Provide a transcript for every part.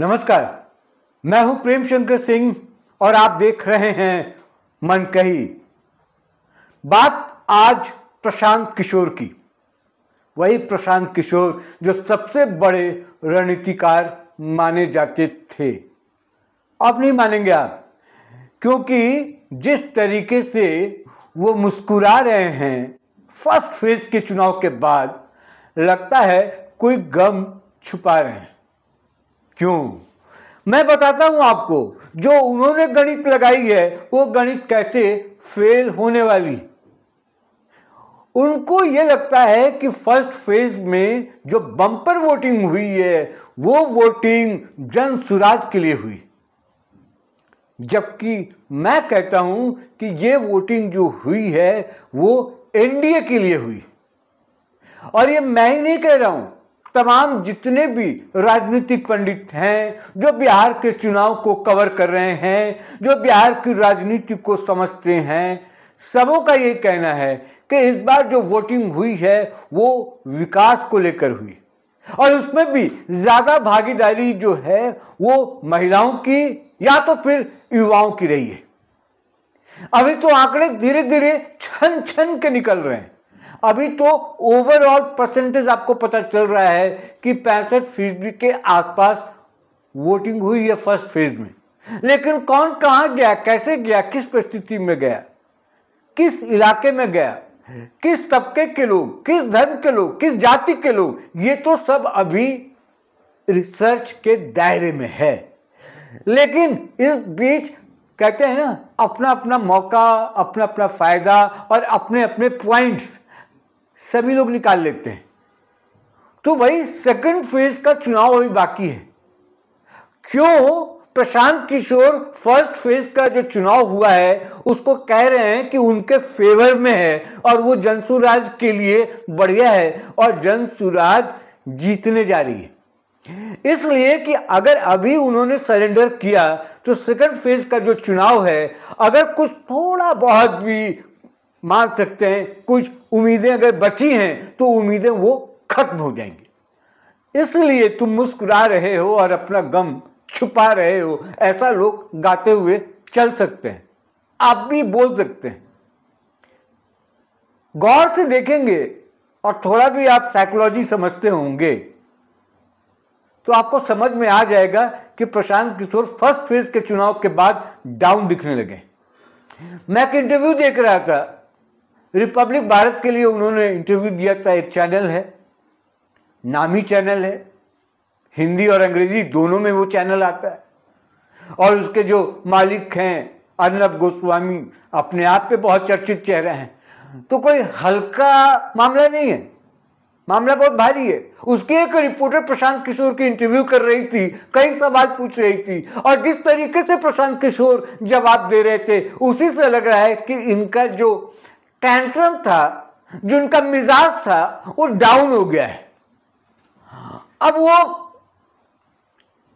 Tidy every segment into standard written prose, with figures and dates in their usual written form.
नमस्कार, मैं हूं प्रेम शंकर सिंह और आप देख रहे हैं मन कही। बात आज प्रशांत किशोर की, वही प्रशांत किशोर जो सबसे बड़े रणनीतिकार माने जाते थे। अब नहीं मानेंगे आप, क्योंकि जिस तरीके से वो मुस्कुरा रहे हैं फर्स्ट फेज के चुनाव के बाद, लगता है कोई गम छुपा रहे हैं। क्यों? मैं बताता हूं आपको। जो उन्होंने गणित लगाई है वो गणित कैसे फेल होने वाली। उनको यह लगता है कि फर्स्ट फेज में जो बम्पर वोटिंग हुई है वो वोटिंग जन सुराज के लिए हुई, जबकि मैं कहता हूं कि ये वोटिंग जो हुई है वो एनडीए के लिए हुई। और ये मैं ही नहीं कह रहा हूं, तमाम जितने भी राजनीतिक पंडित हैं जो बिहार के चुनाव को कवर कर रहे हैं, जो बिहार की राजनीति को समझते हैं, सबों का ये कहना है कि इस बार जो वोटिंग हुई है वो विकास को लेकर हुई और उसमें भी ज्यादा भागीदारी जो है वो महिलाओं की या तो फिर युवाओं की रही है। अभी तो आंकड़े धीरे धीरे छन छन के निकल रहे हैं। अभी तो ओवरऑल परसेंटेज आपको पता चल रहा है कि 65% के आसपास वोटिंग हुई है फर्स्ट फेज में। लेकिन कौन कहां गया, कैसे गया, किस परिस्थिति में गया, किस इलाके में गया, किस तबके के लोग, किस धर्म के लोग, किस जाति के लोग, ये तो सब अभी रिसर्च के दायरे में है। लेकिन इस बीच कहते हैं ना, अपना अपना मौका, अपना अपना फायदा और अपने अपने पॉइंट्स सभी लोग निकाल लेते हैं। तो भाई सेकंड फेज का चुनाव अभी बाकी है। क्यों प्रशांत किशोर फर्स्ट फेज का जो चुनाव हुआ है उसको कह रहे हैं कि उनके फेवर में है और वो जनसुराज के लिए बढ़िया है और जनसुराज जीतने जा रही है। इसलिए कि अगर अभी उन्होंने सरेंडर किया तो सेकंड फेज का जो चुनाव है, अगर कुछ थोड़ा बहुत भी मान सकते हैं, कुछ उम्मीदें अगर बची हैं तो उम्मीदें वो खत्म हो जाएंगी। इसलिए तुम मुस्कुरा रहे हो और अपना गम छुपा रहे हो, ऐसा लोग गाते हुए चल सकते हैं। आप भी बोल सकते हैं। गौर से देखेंगे और थोड़ा भी आप साइकोलॉजी समझते होंगे तो आपको समझ में आ जाएगा कि प्रशांत किशोर फर्स्ट फेज के चुनाव के बाद डाउन दिखने लगे। मैं एक इंटरव्यू देख रहा था, रिपब्लिक भारत के लिए उन्होंने इंटरव्यू दिया था। एक चैनल है, नामी चैनल है, हिंदी और अंग्रेजी दोनों में वो चैनल आता है और उसके जो मालिक हैं अर्नब गोस्वामी अपने आप पे बहुत चर्चित चेहरा हैं। तो कोई हल्का मामला नहीं है, मामला बहुत भारी है। उसकी एक रिपोर्टर प्रशांत किशोर की इंटरव्यू कर रही थी, कई सवाल पूछ रही थी और जिस तरीके से प्रशांत किशोर जवाब दे रहे थे उसी से लग रहा है कि इनका जो टैंट्रम था, जो इनका मिजाज था, वो डाउन हो गया है। अब वो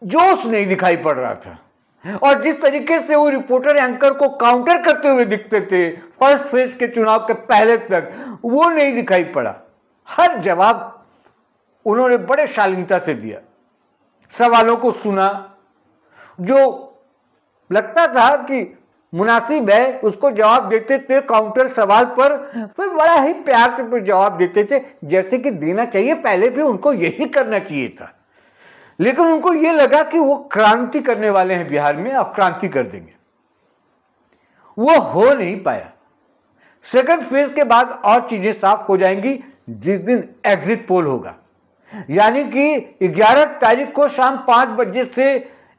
जोश नहीं दिखाई पड़ रहा था और जिस तरीके से वो रिपोर्टर एंकर को काउंटर करते हुए दिखते थे फर्स्ट फेज के चुनाव के पहले तक, वो नहीं दिखाई पड़ा। हर जवाब उन्होंने बड़े शालीनता से दिया, सवालों को सुना, जो लगता था कि मुनासिब है उसको जवाब देते थे काउंटर सवाल पर, फिर बड़ा ही प्यार से जवाब देते थे जैसे कि देना चाहिए। पहले भी उनको यही करना चाहिए था, लेकिन उनको यह लगा कि वो क्रांति करने वाले हैं बिहार में और क्रांति कर देंगे। वो हो नहीं पाया। सेकंड फेज के बाद और चीजें साफ हो जाएंगी जिस दिन एग्जिट पोल होगा, यानी कि 11 तारीख को शाम 5 बजे से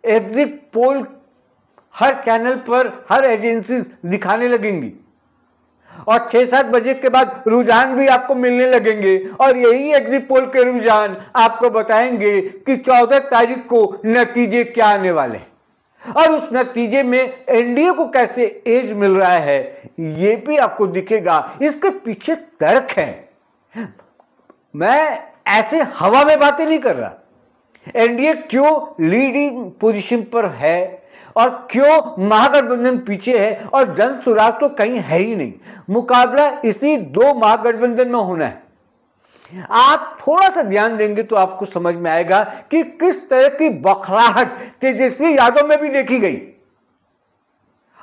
एग्जिट पोल हर चैनल पर हर एजेंसी दिखाने लगेंगी और 6-7 बजे के बाद रुझान भी आपको मिलने लगेंगे और यही एग्जिट पोल के रुझान आपको बताएंगे कि 14 तारीख को नतीजे क्या आने वाले और उस नतीजे में एनडीए को कैसे एज मिल रहा है ये भी आपको दिखेगा। इसके पीछे तर्क है। मैं ऐसे हवा में बातें नहीं कर रहा। एनडीए क्यों लीडिंग पोजीशन पर है और क्यों महागठबंधन पीछे है और जन सुराज तो कहीं है ही नहीं। मुकाबला इसी 2 महागठबंधन में होना है। आप थोड़ा सा ध्यान देंगे तो आपको समझ में आएगा कि किस तरह की बौखलाहट तेजस्वी यादव में भी देखी गई।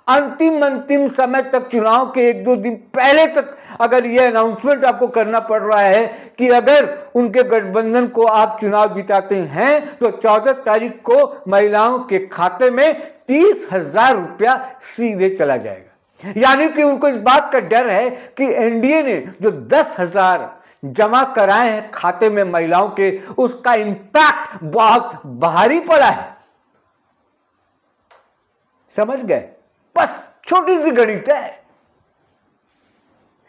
अंतिम समय तक, चुनाव के 1-2 दिन पहले तक अगर यह अनाउंसमेंट आपको करना पड़ रहा है कि अगर उनके गठबंधन को आप चुनाव जिताते हैं तो 14 तारीख को महिलाओं के खाते में 30,000 रुपया सीधे चला जाएगा। यानी कि उनको इस बात का डर है कि एनडीए ने जो 10,000 जमा कराए हैं खाते में महिलाओं के, उसका इंपैक्ट बहुत भारी पड़ा है। समझ गए? बस छोटी सी गणित है।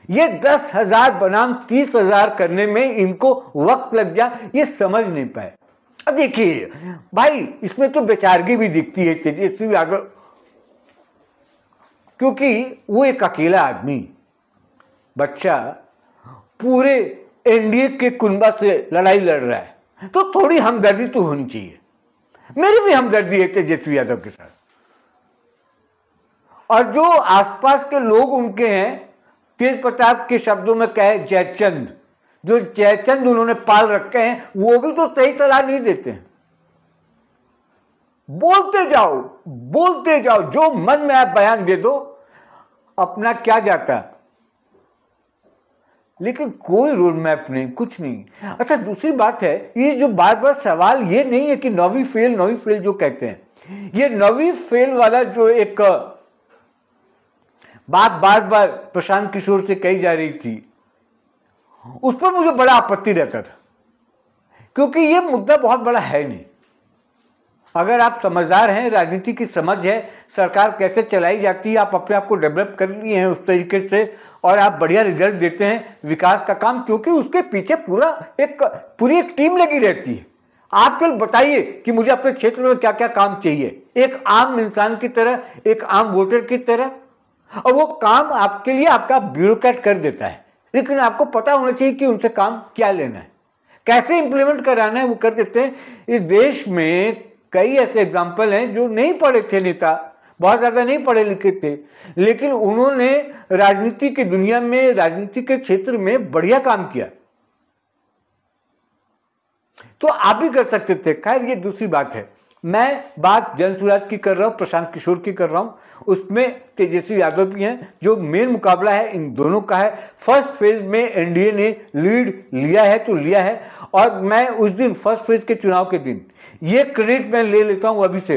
ये 10,000 बनाम 30,000 करने में इनको वक्त लग गया, ये समझ नहीं पाए। अब देखिए भाई, इसमें तो बेचारगी भी दिखती है तेजस्वी यादव, क्योंकि वो एक अकेला आदमी, बच्चा, पूरे एनडीए के कुनबा से लड़ाई लड़ रहा है, तो थोड़ी हमदर्दी तो होनी चाहिए। मेरी भी हमदर्दी है तेजस्वी यादव के साथ। और जो आसपास के लोग उनके हैं, तेज प्रताप के शब्दों में कहे जयचंद, जो जयचंद उन्होंने पाल रखे हैं, वो भी तो सही सलाह नहीं देते हैं। बोलते जाओ, जो मन में आप बयान दे दो, अपना क्या जाता, लेकिन कोई रोड मैप नहीं, कुछ नहीं। अच्छा, दूसरी बात है, ये जो बार बार सवाल ये नहीं है कि नौवीं फेल जो कहते हैं, ये नौवीं फेल वाला जो एक बात बार बार प्रशांत किशोर से कही जा रही थी, उस पर मुझे बड़ा आपत्ति रहता था, क्योंकि ये मुद्दा बहुत बड़ा है नहीं। अगर आप समझदार हैं, राजनीति की समझ है, सरकार कैसे चलाई जाती है, आप अपने आप को डेवलप कर लिए हैं उस तरीके से, और आप बढ़िया रिजल्ट देते हैं विकास का काम, क्योंकि उसके पीछे पूरी एक टीम लगी रहती है। आप केवल बताइए कि मुझे अपने क्षेत्र में क्या क्या काम चाहिए, एक आम इंसान की तरह, एक आम वोटर की तरह, और वो काम आपके लिए आपका ब्यूरोक्रेट कर देता है। लेकिन आपको पता होना चाहिए कि उनसे काम क्या लेना है, कैसे इंप्लीमेंट कराना है, वो कर देते हैं। इस देश में कई ऐसे एग्जाम्पल हैं जो नहीं पढ़े थे नेता, बहुत ज्यादा नहीं पढ़े लिखे थे, लेकिन उन्होंने राजनीति की दुनिया में, राजनीति के क्षेत्र में बढ़िया काम किया। तो आप भी कर सकते थे। खैर, ये दूसरी बात है। मैं बात जनसुराज की कर रहा हूं, प्रशांत किशोर की कर रहा हूं। उसमें तेजस्वी यादव भी हैं। जो मेन मुकाबला है इन दोनों का है। फर्स्ट फेज में एनडीए ने लीड लिया है तो लिया है, और मैं उस दिन फर्स्ट फेज के चुनाव के दिन ये क्रेडिट मैं ले लेता हूं अभी से।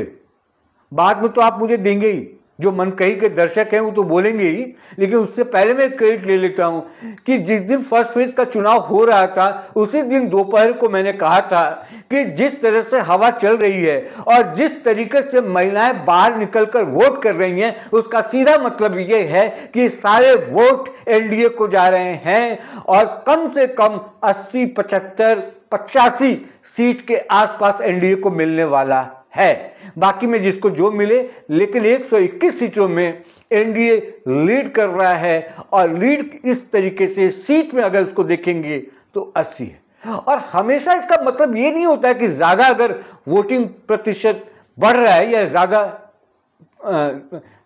बाद में तो आप मुझे देंगे ही, जो मनकही के दर्शक हैं वो तो बोलेंगे ही, लेकिन उससे पहले मैं क्रेडिट ले लेता हूं कि जिस दिन फर्स्ट फेज का चुनाव हो रहा था, उसी दिन दोपहर को मैंने कहा था कि जिस तरह से हवा चल रही है और जिस तरीके से महिलाएं बाहर निकलकर वोट कर रही हैं, उसका सीधा मतलब ये है कि सारे वोट एनडीए को जा रहे हैं, और कम से कम 80, 75, 85 सीट के आसपास एनडीए को मिलने वाला है। बाकी में जिसको जो मिले, लेकिन 121 सीटों में एनडीए लीड कर रहा है, और लीड इस तरीके से सीट में अगर उसको देखेंगे तो 80 है। और हमेशा इसका मतलब ये नहीं होता है कि ज्यादा अगर वोटिंग प्रतिशत बढ़ रहा है या ज्यादा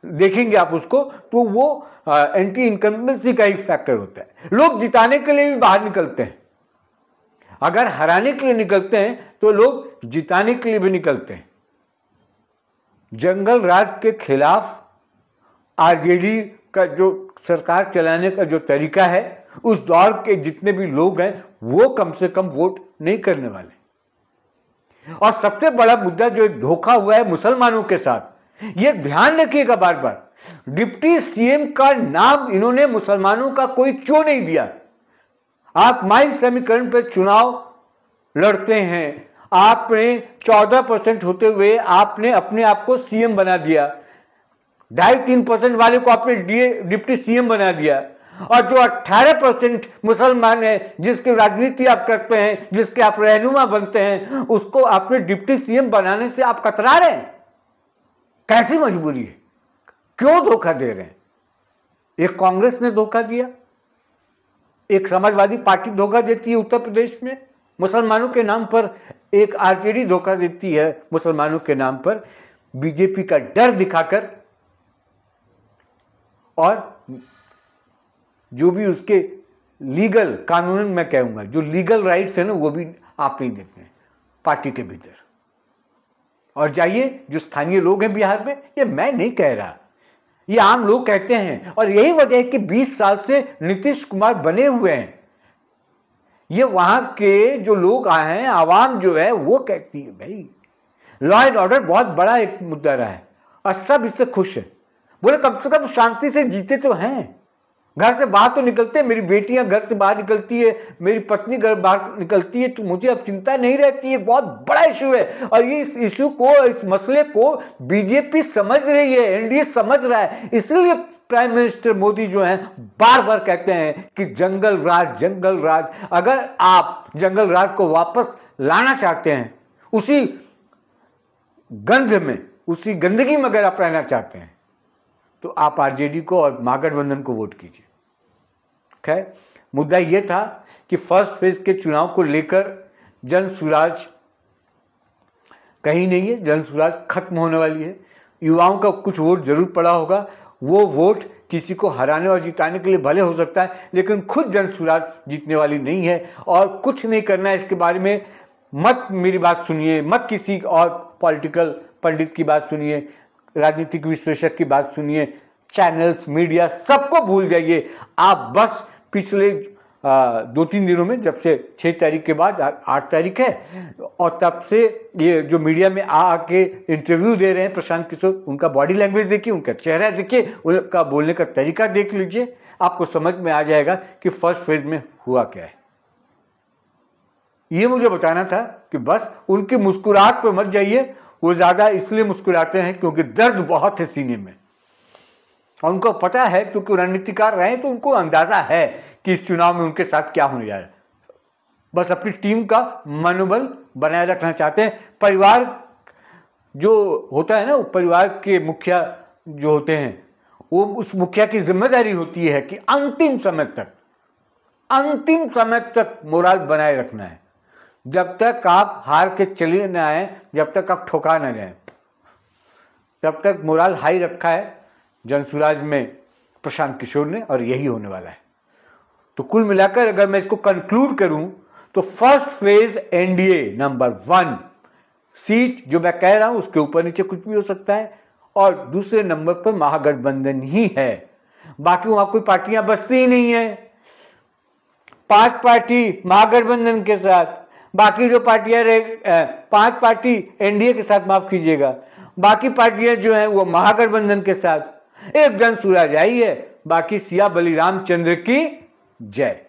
देखेंगे आप उसको, तो वो एंटी इनकम्बेंसी का ही फैक्टर होता है। लोग जिताने के लिए भी बाहर निकलते हैं। अगर हराने के लिए निकलते हैं तो लोग जिताने के लिए भी निकलते हैं। जंगल राज के खिलाफ आरजेडी का जो सरकार चलाने का जो तरीका है, उस दौर के जितने भी लोग हैं वो कम से कम वोट नहीं करने वाले। और सबसे बड़ा मुद्दा जो एक धोखा हुआ है मुसलमानों के साथ, ये ध्यान रखिएगा बार बार, डिप्टी सीएम का नाम इन्होंने मुसलमानों का कोई क्यों नहीं दिया। आप माइल समीकरण पर चुनाव लड़ते हैं, आपने 14% होते हुए आपने अपने आप को सीएम बना दिया, 2.5-3% वाले को आपने डिप्टी सीएम बना दिया, और जो 18% मुसलमान है जिसकी राजनीति आप करते हैं, जिसके आप रहनुमा बनते हैं, उसको आपने डिप्टी सीएम बनाने से आप कतरा रहे हैं। कैसी मजबूरी है, क्यों धोखा दे रहे हैं? एक कांग्रेस ने धोखा दिया, एक समाजवादी पार्टी धोखा देती है उत्तर प्रदेश में मुसलमानों के नाम पर, एक आरजेडी धोखा देती है मुसलमानों के नाम पर, बीजेपी का डर दिखाकर, और जो भी उसके लीगल कानून मैं कहूँगा जो लीगल राइट्स है ना वो भी आप नहीं देते हैं पार्टी के भीतर। और जाइए जो स्थानीय लोग हैं बिहार में, ये मैं नहीं कह रहा, ये आम लोग कहते हैं। और यही वजह है कि 20 साल से नीतीश कुमार बने हुए हैं। ये वहां के जो लोग आए हैं, आवाम जो है वो कहती है भाई लॉ एंड ऑर्डर बहुत बड़ा एक मुद्दा रहा है और सब इससे खुश है। बोले कम से कम शांति से जीते तो हैं, घर से बाहर तो निकलते हैं, मेरी बेटियां घर से बाहर निकलती है, मेरी पत्नी घर बाहर निकलती है, तो मुझे अब चिंता नहीं रहती है। बहुत बड़ा इशू है और ये इस इशू को, इस मसले को बीजेपी समझ रही है, एनडीए समझ रहा है। इसलिए प्राइम मिनिस्टर मोदी जो हैं बार बार कहते हैं कि जंगल राज, जंगल राज। अगर आप जंगल राज को वापस लाना चाहते हैं, उसी गंध में, उसी गंदगी में अगर आप रहना चाहते हैं, तो आप आरजेडी को और महागठबंधन को वोट कीजिए। खैर, मुद्दा यह था कि फर्स्ट फेज के चुनाव को लेकर जन सुराज कहीं नहीं है, जन सुराज खत्म होने वाली है। युवाओं का कुछ वोट जरूर पड़ा होगा, वो वोट किसी को हराने और जिताने के लिए भले हो सकता है, लेकिन खुद जन सुराज जीतने वाली नहीं है। और कुछ नहीं करना है इसके बारे में, मत मेरी बात सुनिए, मत किसी और पॉलिटिकल पंडित की बात सुनिए, राजनीतिक विश्लेषक की बात सुनिए, चैनल्स, मीडिया, सबको भूल जाइए। आप बस पिछले 2-3 दिनों में, जब से 6 तारीख के बाद 8 तारीख है, और तब से ये जो मीडिया में आके इंटरव्यू दे रहे हैं प्रशांत किशोर, उनका बॉडी लैंग्वेज देखिए, उनका चेहरा देखिए, उनका बोलने का तरीका देख लीजिए, आपको समझ में आ जाएगा कि फर्स्ट फेज में हुआ क्या है। ये मुझे बताना था कि बस उनकी मुस्कुराहट पर मत जाइए। वो ज़्यादा इसलिए मुस्कुराते हैं क्योंकि दर्द बहुत है सीने में, और उनको पता है, क्योंकि रणनीतिकार रहे हैं, तो उनको अंदाजा है कि इस चुनाव में उनके साथ क्या होने जा रहा है। बस अपनी टीम का मनोबल बनाए रखना चाहते हैं। परिवार जो होता है ना, वो परिवार के मुखिया जो होते हैं, वो उस मुखिया की जिम्मेदारी होती है कि अंतिम समय तक मोराल बनाए रखना है। जब तक आप हार के चले न आए, जब तक आप ठोका न जाए, तब तक मोराल हाई रखा है जनसुराज में प्रशांत किशोर ने, और यही होने वाला है। तो कुल मिलाकर अगर मैं इसको कंक्लूड करूं तो first phase NDA number 1 seat जो मैं कह रहा हूं उसके ऊपर नीचे कुछ भी हो सकता है, और दूसरे नंबर पर महागठबंधन ही है। बाकी वहां कोई पार्टियां बचती ही नहीं है। 5 पार्टी महागठबंधन के साथ, बाकी जो पार्टियां 5 पार्टी एनडीए के साथ, माफ कीजिएगा, बाकी पार्टियां जो हैं वो महागठबंधन के साथ। एक जन सुराज आई है, बाकी सिया बलिराम चंद्र की जय।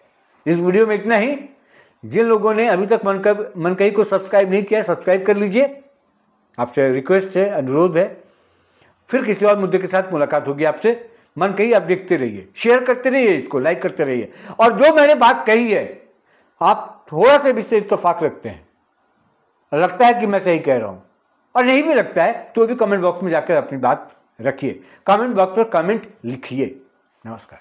इस वीडियो में इतना ही। जिन लोगों ने अभी तक मनकही को सब्सक्राइब नहीं किया, सब्सक्राइब कर लीजिए, आपसे रिक्वेस्ट है, अनुरोध है। फिर किसी और मुद्दे के साथ मुलाकात होगी आपसे। मनकही आप देखते रहिए, शेयर करते रहिए, इसको लाइक करते रहिए। और जो मैंने बात कही है, आप थोड़ा सा भी इससे इत्तेफाक रखते हैं, लगता है कि मैं सही कह रहा हूं, और नहीं भी लगता है तो भी कमेंट बॉक्स में जाकर अपनी बात रखिए। कमेंट बॉक्स पर कमेंट लिखिए। नमस्कार।